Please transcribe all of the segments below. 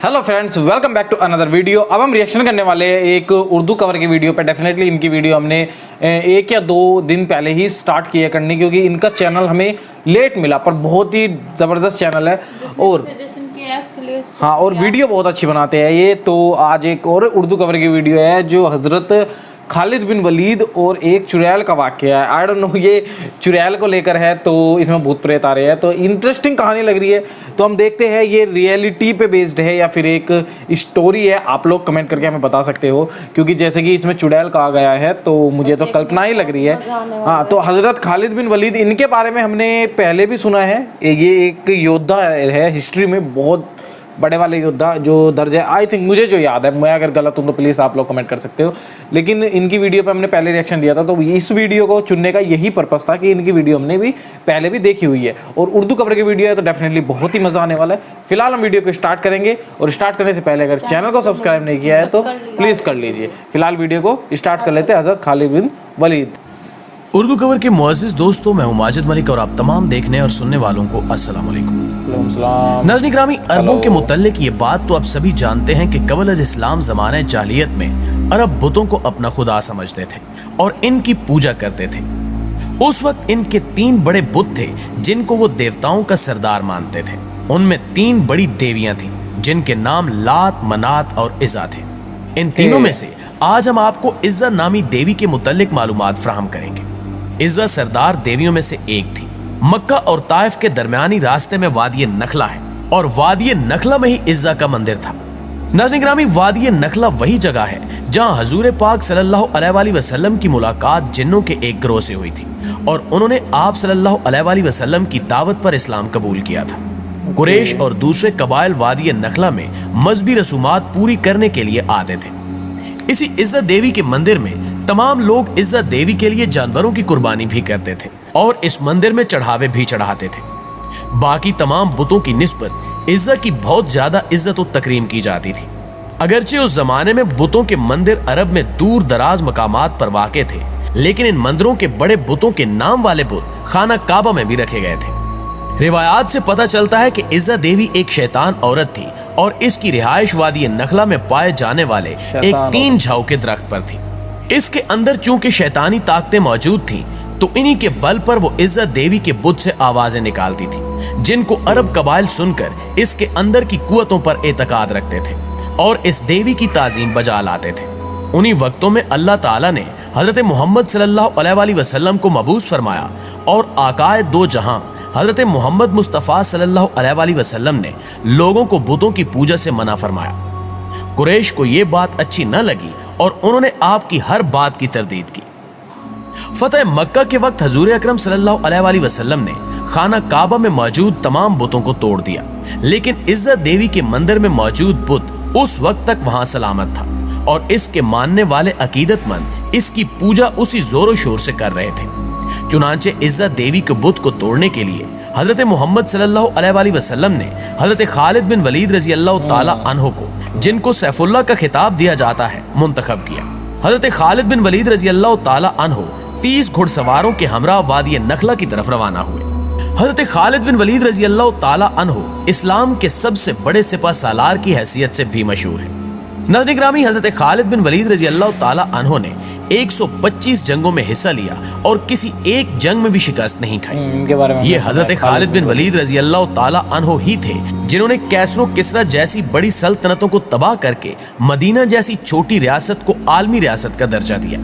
Hello friends, welcome back to another video. अब हम reaction करने वाले हैं एक उर्दू कवर की वीडियो पे। डेफिनेटली इनकी वीडियो हमने 1 या 2 दिन पहले ही स्टार्ट किया करनी, क्योंकि इनका चैनल हमें लेट मिला, पर बहुत ही ज़बरदस्त चैनल है और हाँ, और वीडियो बहुत अच्छी बनाते हैं ये। तो आज एक और उर्दू कवर की वीडियो है जो हज़रत खालिद बिन वलीद और एक चुड़ैल का वाक़या है। आई डोंट नो, ये चुड़ैल को लेकर है, तो इसमें भूत प्रेत आ रहे हैं, तो इंटरेस्टिंग कहानी लग रही है। तो हम देखते हैं ये रियलिटी पे बेस्ड है या फिर एक स्टोरी है। आप लोग कमेंट करके हमें बता सकते हो, क्योंकि जैसे कि इसमें चुड़ैल कहा गया है तो मुझे तो कल्पना ही लग रही है। हाँ, तो हज़रत खालिद बिन वलीद, इनके बारे में हमने पहले भी सुना है। ये एक योद्धा है, हिस्ट्री में बहुत बड़े वाले योद्धा जो दर्ज है। आई थिंक, मुझे जो याद है, मैं अगर गलत हूँ तो प्लीज़ आप लोग कमेंट कर सकते हो। लेकिन इनकी वीडियो पे हमने पहले रिएक्शन दिया था, तो इस वीडियो को चुनने का यही पर्पस था कि इनकी वीडियो हमने भी पहले भी देखी हुई है और उर्दू कवर की वीडियो है, तो डेफिनेटली बहुत ही मज़ा आने वाला है। फिलहाल हम वीडियो को स्टार्ट करेंगे, और स्टार्ट करने से पहले अगर चैनल को सब्सक्राइब नहीं किया है तो प्लीज़ कर लीजिए। फिलहाल वीडियो को स्टार्ट कर लेते हैं हज़रत खालिद बिन वलीद। उर्दू कवर के मुअज़्ज़िज़ दोस्तों, मैं हूं माजिद मलिक और आप तमाम देखने और सुनने वालों को अस्सलाम वालेकुम। नाज़रीन ग्रामी, अरबों के मुतल्लिक ये बात तो आप सभी जानते हैं कि क़ब्ल अज़ इस्लाम ज़माने जाहिलियत में अरब बुतों को अपना खुदा समझते थे और इनकी पूजा करते थे। उस वक्त इनके 3 बड़े बुत थे जिनको वो देवताओं का सरदार मानते थे। उनमें 3 बड़ी देवियां थीं जिनके नाम लात, मनात और इज़्ज़ा थे। इन तीनों में से आज हम आपको इज़्ज़ा नामी देवी के मुतल्लिक मालूमात फराहम करेंगे। इज़्ज़ा सरदार देवियों में से एक थी। मक्का और ताइफ के दरमियानी रास्ते में वादी नखला है और वादी नखला में ही इज़्ज़ा का मंदिर था। नाज़रीन ग्रामी, वादी नखला वही जगह है जहां हजूर पाक सल्लल्लाहु अलैहि वसल्लम की मुलाकात जिन्नों के एक गिरोह से हुई थी और उन्होंने आप सल्लल्लाहु अलैहि वसल्लम की दावत पर इस्लाम कबूल किया था। कुरैश और दूसरे कबाइल वादी नखला में मजहबी रसूमात पूरी करने के लिए आते थे। इसी इज़्ज़ा देवी के मंदिर में तमाम लोग इज़्ज़ा देवी के लिए जानवरों की कुर्बानी भी करते थे और इस मंदिर में चढ़ावे भी चढ़ाते थे। बाकी तमाम बुतों की निस्बत इज़्ज़ा की बहुत ज्यादा इज्जत और तकरीम की जाती थी। अगरचे उस जमाने में बुतों के मंदिर अरब में दूर दराज मकामात पर वाक़े थे, लेकिन इन मंदिरों के बड़े बुतों के नाम वाले बुत खाना काबा में भी रखे गए थे। रिवायात से पता चलता है कि इज़्ज़ा देवी एक शैतान औरत थी और इसकी रिहाइश वादी नखला में पाए जाने वाले एक 3 झाऊ के दरख्त पर थी। इसके अंदर चूंकि शैतानी ताकतें मौजूद थीं, तो इन्हीं के बल पर वो इज़्ज़ा देवी के बुत से आवाजें निकालती थी, जिनको अरब कबाइल सुनकर इसके अंदर की कुव्वतों पर एतकाद रखते थे और इस देवी की ताज़ीम बजा लाते थे। उन्हीं वक्तों में अल्लाह ताला ने हजरत मोहम्मद सल्लल्लाहु अलैहि वसल्लम को मबूस फरमाया और आकाए दो जहां हजरत मोहम्मद मुस्तफ़ा सल्लल्लाहु अलैहि वसल्लम ने लोगों को बुतों की पूजा से मना फरमाया। कुरैश को ये बात अच्छी न लगी और उन्होंने आपकी हर बात की तरदीद की। फतह मक्का के वक्त हजूर अकरम सल्लल्लाहु अलैहि वसल्लम ने खाना काबा में मौजूद तमाम बुतों को तोड़ दिया, लेकिन इज़्ज़ा देवी के मंदिर में मौजूद बुत उस वक्त तक वहां सलामत था और इसके मानने वाले अकीदतमंद इसकी पूजा उसी जोरों शोर से कर रहे थे। चुनांचे इज़्ज़ा देवी के बुत को तोड़ने के लिए हजरत मोहम्मद सल्लल्लाहु अलैहि वसल्लम ने हजरत खालिद बिन वलीद रज़ी अल्लाह ताला अन्हु को, जिनको सैफुल्लाह का खिताब दिया जाता है, मुंतखब किया। हजरत खालिद बिन वलीद रज़ी अल्लाह ताला अन्हु 30 घुड़सवारों के हमरा वादी नखला की तरफ रवाना हुए। हजरत खालिद बिन वलीद रज़ी अल्लाह ताला अन्हु इस्लाम के सबसे बड़े सिपह सालार की हैसियत से भी मशहूर है। नाज़रीन ग्रामी, हजरत खालिद बिन वलीद रज़ी अल्लाह ताला अन्हु ने 125 जंगों में हिस्सा लिया और किसी एक जंग में भी शिकस्त नहीं खाई। ये हजरत खालिद बिन वलीद रज़ी अल्लाह ताला अन्हु ही थे जिन्होंने कैसरो किसरा जैसी बड़ी सल्तनतों को तबाह करके मदीना जैसी छोटी रियासत को आलमी रियासत का दर्जा दिया।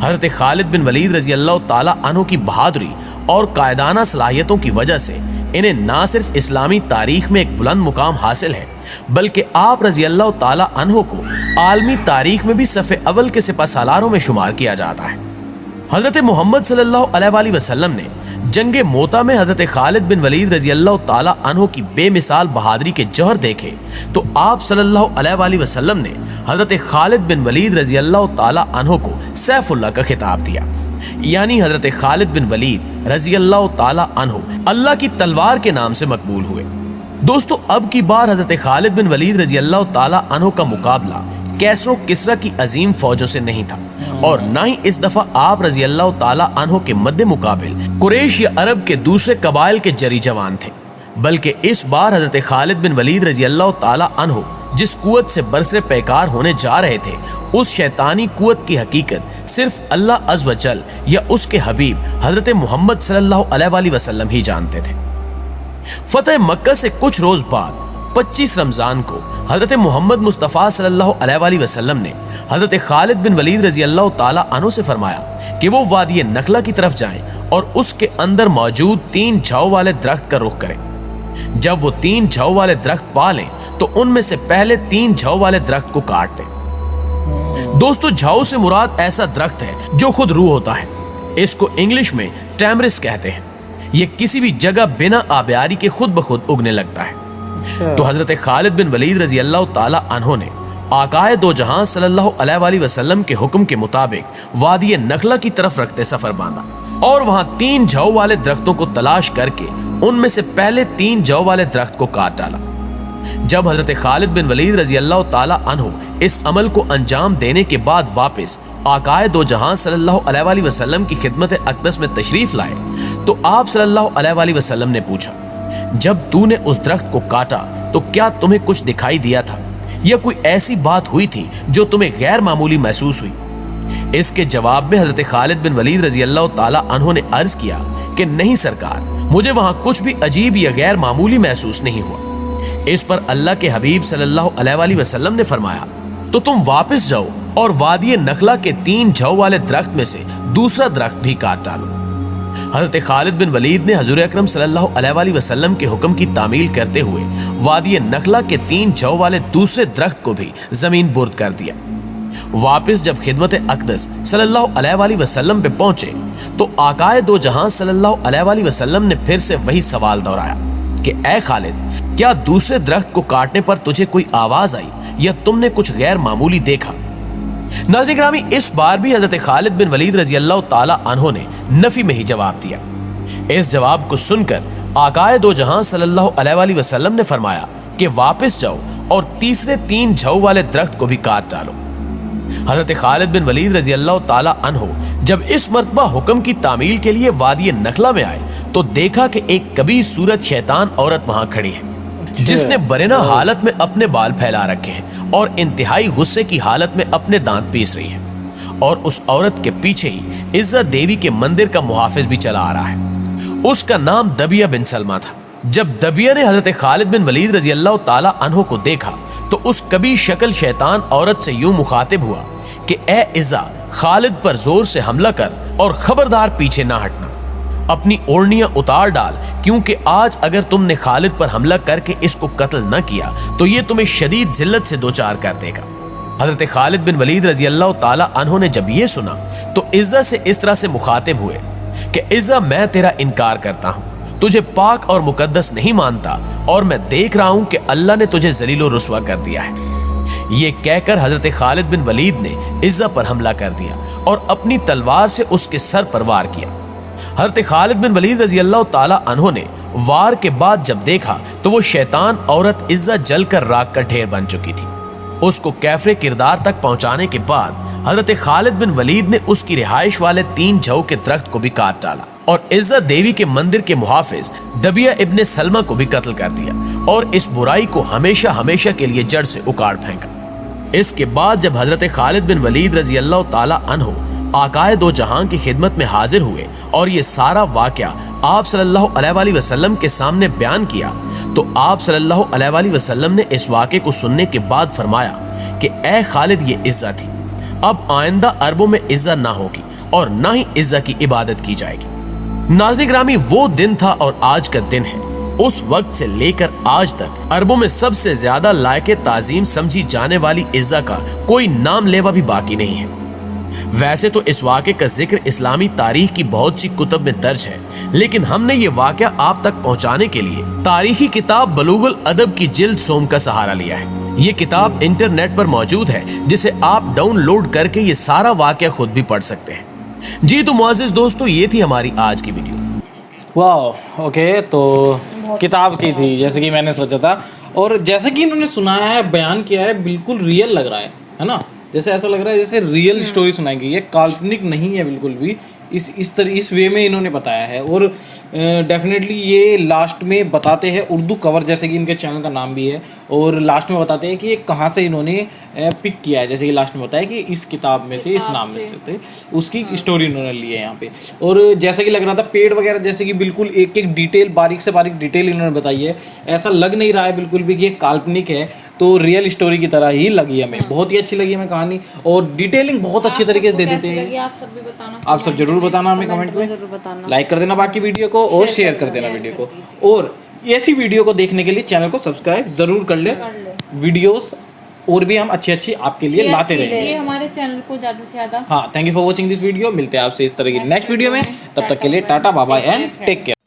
हजरत खालिद बिन वलीद रज़ी अल्लाह ताला अन्हु की बहादुरी और कायदाना सलाहियतों की वजह से इन्हें ना सिर्फ इस्लामी तारीख में एक बुलंद मुकाम हासिल है, बल्कि आप रज़ी अल्लाह ताला अन्हु को आलमी तारीख में भी सफ़े अव्वल के सिपह सालारों में शुमार किया जाता है। हजरत मोहम्मद सल्लल्लाहु अलैहि वसल्लम ने जंगे मोता में हजरत खालिद बिन वलीद रज़ी अल्लाह ताला अन्हु की बेमिसाल बहादुरी के जौहर देखे, तो आप सल्लल्लाहु अलैहि वसल्लम ने हजरत खालिद बिन वलीद रज़ी अल्लाह ताला अन्हु को सैफुल्लाह का खिताब दिया। यानी हजरत खालिद बिन वलीद रज़ी अल्लाह ताला अन्हु अल्लाह की तलवार के नाम से मकबूल हुए। दोस्तों, अब की बार हजरत खालिद बिन वलीद रज़ी अल्लाह ताला अन्हु का मुकाबला कैसरो किसरा की अजीम फौजों से नहीं था और न ही इस दफा आप रज़ी अल्लाह ताला अन्हु के मद्दे मुकाबिल कुरैश या अरब के दूसरे कबाइल के जरी जवान थे, बल्कि इस बार हजरत खालिद बिन वलीद रज़ी अल्लाह ताला अन्हु जिस कुव्वत से बरसरे पैकार होने जा रहे थे, उस शैतानी कुव्वत की हकीकत सिर्फ अल्लाह अज़्ज़ व जल या उसके हबीब हजरत मोहम्मद सल्लल्लाहु अलैहि वसल्लम ही जानते थे। फतेह मक्का से कुछ रोज बाद 25 रमजान को हजरत मोहम्मद मुस्तफ़ा सल्लल्लाहु अलैहि वसल्लम ने हजरत खालिद बिन वलीद रजी अल्लाह ताला अन्हु से फरमाया कि वो वादी नखला की तरफ जाएं और उसके अंदर मौजूद 3 झाऊ वाले दरख्त का रुख करें। जब वो 3 झाऊ वाले दरख्त पा लें तो उनमें से पहले 3 झाऊ वाले दरख्त को काट दें। दोस्तों, झाऊ से मुराद ऐसा दरख्त है जो खुद रूह होता है। इसको इंग्लिश में टैमरिस कहते हैं। ये किसी भी जगह बिना आबियारी के खुद ब खुद उगने लगता है। तो हजरत खालिद बिन वलीद रजी अल्लाह ताला अन्हो ने आकाए दो जहां सल्लल्लाहु अलैहि वसल्लम के हुक्म के मुताबिक वादी नखला की तरफ रखते सफर बांधा और वहां 3 झाऊ वाले दरख्तों को तलाश करके उनमें से पहले 3 झाऊ वाले दरख्त को काट डाला। जब हजरत खालिद बिन वलीद रजी अल्लाह ताला अन्हो इस अमल को अंजाम देने के बाद वापस आकाए दो जहां सल्लल्लाहु अलैहि वसल्लम की खिदमत अक़दस में तशरीफ लाए तो आप सल्लल्लाहु अलैहि वसल्लम ने पूछा, जब तूने उस दरख्त को काटा तो क्या तुम्हें कुछ दिखाई दिया था या कोई ऐसी बात हुई थी जो तुम्हें गैर मामूली महसूस हुई? इसके जवाब में हजरत खालिद बिन वलीद रजी अल्लाह ताला अन्हो ने अर्ज किया कि नहीं सरकार, मुझे वहां कुछ भी अजीब या गैर मामूली महसूस नहीं हुआ। इस पर अल्लाह के हबीब सल्लल्लाहु अलैहि वसल्लम ने फरमाया, तो तुम वापस जाओ और वादी नखला के 3 झाऊ वाले दरख्त में से दूसरा दरख्त भी काट डालो। हजरत खालिद बिन वलीद ने हजूर अकरम सल्लल्लाहु अलैहि वसल्लम के हुक्म की तामील करते हुए वादी नखला के 3 झाऊ वाले दूसरे दरख्त को भी जमीन बुर्द कर दिया। वापस जब खिदमत अक़दस सल्लल्लाहु अलैहि वसल्लम पे पहुंचे तो आकाए दो जहां सल्लल्लाहु अलैहि वसल्लम ने फिर से वही सवाल दोहराया कि ए खालिद, क्या दूसरे दरख्त को काटने पर तुझे कोई आवाज आई या तुमने कुछ गैर मामूली देखा? नाज़रीन गिरामी, इस बार भी हजरत खालिद बिन वलीद रजी अल्लाह ताला अन्हो ने नफी में ही जवाब दिया। इस जवाब को सुनकर आकाए दो जहां सल्लल्लाहु अलैहि वसल्लम ने फरमाया कि वापस जाओ और तीसरे 3 झाऊ वाले दरख्त को भी काट डालो। हजरत खालिद बिन वलीद रजी अल्लाह ताला अन्हो जब इस मर्तबा हुक्म की तामील के लिए वादी नखला में आए तो देखा कि एक कबीर सूरत शैतान औरत वहां खड़ी है जिसने बरेना हालत में अपने बाल फैला रखे हैं और इंतहाई गुस्से की हालत में अपने दांत पीस रही है और उस औरत के पीछे ही इज्जत देवी के मंदिर का मुहाफिज भी चला आ रहा है। उसका नाम दबिया बिन सलमा था। जब दबिया ने हजरत खालिद बिन वलीद रजी अल्लाह ताला अन्हो को देखा तो उस कबीर शक्ल शैतान औरत से यूं मुखातिब हुआ कि ए इज़्ज़ा, खालिद पर जोर से हमला कर और खबरदार पीछे ना हटना। अपनी ओढ़नियां उतार डाल, क्योंकि आज अगर तुमने खालिद पर हमला करके इसको कत्ल न किया तो ये तुम्हें शदीद जिल्लत से दो चार कर देगा। हजरत खालिद बिन वलीद रजी अल्लाह ताला अन्हो ने जब ये सुना तो इज़्ज़ा से इस तरह से मुखातिब हुए कि इज़्ज़ा, मैं तेरा इनकार करता हूँ, तुझे पाक और मुकद्दस नहीं मानता और मैं देख रहा हूँ कि अल्लाह ने तुझे जलील और रुस्वा कर दिया है। ये कहकर हजरत खालिद बिन वलीद ने इज़्ज़ा पर हमला कर दिया और अपनी तलवार से उसके सर पर वार किया। हजरत खालिद बिन वलीद रजी अल्लाह ताला अन्हो ने वार के बाद जब देखा तो वो शैतान औरत इज़्ज़ा जलकर राख का ढेर बन चुकी थी। उसको कैफरे किरदार तक पहुंचाने के बाद हजरत खालिद बिन वलीद ने उसकी रिहाइश वाले 3 झाऊ के दरख्त को भी काट डाला और इज़्ज़त देवी के मंदिर के मुहाफिज दबिया इब्ने सलमा को भी कत्ल कर दिया और इस बुराई को हमेशा हमेशा के लिए जड़ से उखाड़ फेंका। इसके बाद जब हजरत खालिद बिन वलीद रजी अल्लाह ताला अन्हो आकाए दो जहां की खिदमत में हाजिर हुए और ये सारा वाकया आप सल्लल्लाहु अलैहि वसल्लम के सामने बयान किया तो आप सल्लल्लाहु अलैहि वसल्लम ने इस वाक़े को सुनने के बाद फरमाया कि ए खालिद, ये इज़्ज़ा थी, अब आइंदा अरबों में इज़्ज़ा ना होगी और ना ही इज़्ज़ा की इबादत की जाएगी। नाज़रीन गिरामी, वो दिन था और आज का दिन है। उस वक्त से लेकर आज तक अरबों में सबसे ज्यादा लायक ताजीम समझी जाने वाली इज़्ज़ा का कोई नाम लेवा भी बाकी नहीं है। वैसे तो इस वाक़े का जिक्र इस्लामी तारीख की बहुत सी कुतुब में दर्ज है, लेकिन हमने ये वाक़या आप तक पहुंचाने के लिए तारीखी किताब बलूगुल अदब की जिल्द सोम का सहारा लिया है। ये किताब इंटरनेट पर मौजूद है, जिसे आप डाउनलोड करके ये सारा वाक़या खुद भी पढ़ सकते हैं। जी तो मुअज़्ज़िज़ दोस्तों, ये थी हमारी आज की वीडियो। वाह, ओके, तो किताब की थी जैसे कि मैंने सोचा था और जैसे कि इन्होंने सुनाया है, बयान किया है, बिल्कुल रियल लग रहा है ना। जैसे ऐसा लग रहा है जैसे रियल स्टोरी सुनाई गई है, काल्पनिक नहीं है बिल्कुल भी इस वे में इन्होंने बताया है। और डेफिनेटली ये लास्ट में बताते हैं उर्दू कवर, जैसे कि इनके चैनल का नाम भी है, और लास्ट में बताते हैं कि ये कहाँ से इन्होंने पिक किया है। जैसे कि लास्ट में बताया कि इस किताब में से, इस नाम में से थे, उसकी स्टोरी इन्होंने ली है यहाँ पे। और जैसे कि लग रहा था पेड़ वगैरह, जैसे कि बिल्कुल एक एक डिटेल, बारीक से बारीक डिटेल इन्होंने बताई है। ऐसा लग नहीं रहा है बिल्कुल भी कि ये काल्पनिक है, तो रियल स्टोरी की तरह ही लगी हमें। बहुत ही अच्छी लगी हमें कहानी, और डिटेलिंग बहुत अच्छी तरीके से दे देते हैं। आप सब भी बताना, आप सब जरूर बताना हमें कमेंट में, जरूर बताना, लाइक कर देना बाकी वीडियो को, और शेयर कर देना वीडियो को। और ऐसी वीडियो को देखने के लिए चैनल को सब्सक्राइब जरूर कर ले। वीडियोस और भी हम अच्छी अच्छी आपके लिए लाते रहेंगे हमारे चैनल को ज़्यादा से ज़्यादा। हाँ, thank you for watching this video. मिलते हैं आपसे इस तरह की नेक्स्ट वीडियो में, तब तक के लिए tata bye bye and take care.